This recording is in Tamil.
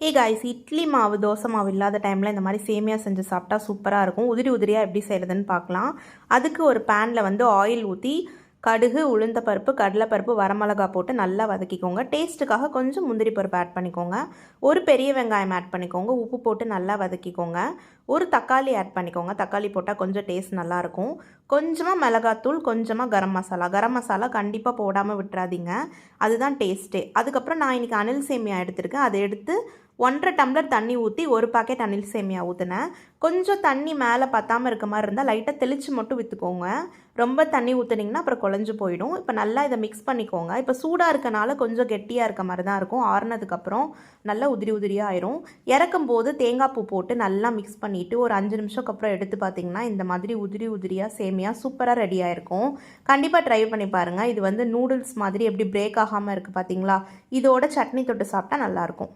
காய்ஸ், இட்லி மாவு தோசை மாவு இல்லாத டைமில் இந்த மாதிரி சேமியா செஞ்சு சாப்பிட்டா சூப்பராக இருக்கும். உதிரி உதிரியாக எப்படி செய்கிறதுன்னு பார்க்கலாம். அதுக்கு ஒரு பேனில் வந்து ஆயில் ஊற்றி கடுகு, உளுந்தப்பருப்பு, கடலைப்பருப்பு, வரமிளகா போட்டு நல்லா வதக்கிக்கோங்க. டேஸ்ட்டுக்காக கொஞ்சம் முந்திரி பருப்பு ஆட் பண்ணிக்கோங்க. ஒரு பெரிய வெங்காயம் ஆட் பண்ணிக்கோங்க. உப்பு போட்டு நல்லா வதக்கிக்கோங்க. ஒரு தக்காளி ஆட் பண்ணிக்கோங்க. தக்காளி போட்டால் கொஞ்சம் டேஸ்ட் நல்லாயிருக்கும். கொஞ்சமாக மிளகாத்தூள், கொஞ்சமாக கரம் மசாலா கண்டிப்பாக போடாமல் விட்டுறாதீங்க. அதுதான் டேஸ்ட்டே. அதுக்கப்புறம் நான் இன்றைக்கி அணில் சேமியா எடுத்திருக்கேன். அதை எடுத்து 1.5 டம்ளர் தண்ணி ஊற்றி ஒரு பாக்கெட் அணில் சேமியா ஊற்றினேன். கொஞ்சம் தண்ணி மேலே பத்தாமல் இருக்க மாதிரி இருந்தால் லைட்டாக தெளித்து மட்டும் விற்றுக்கோங்க. ரொம்ப தண்ணி ஊற்றுனீங்கன்னா அப்புறம் குழஞ்சு போயிடும். இப்போ நல்லா இதை மிக்ஸ் பண்ணிக்கோங்க. இப்போ சூடாக இருக்கனால கொஞ்சம் கெட்டியாக இருக்க மாதிரி தான் இருக்கும். ஆறுனதுக்கப்புறம் நல்லா உதிரி உதிரியாக ஆயிரும். இறக்கும் போது தேங்காய் பூ போட்டு நல்லா மிக்ஸ் பண்ணிவிட்டு ஒரு 5 நிமிஷத்துக்கு அப்புறம் எடுத்து பார்த்தீங்கன்னா இந்த மாதிரி உதிரி உதிரியாக சேமியா சூப்பராக ரெடி ஆயிருக்கும். கண்டிப்பாக ட்ரை பண்ணி பாருங்கள். இது வந்து நூடுல்ஸ் மாதிரி எப்படி பிரேக் ஆகாமல் இருக்குது பார்த்தீங்களா? இதோட சட்னி தொட்டு சாப்பிட்டா நல்லாயிருக்கும்.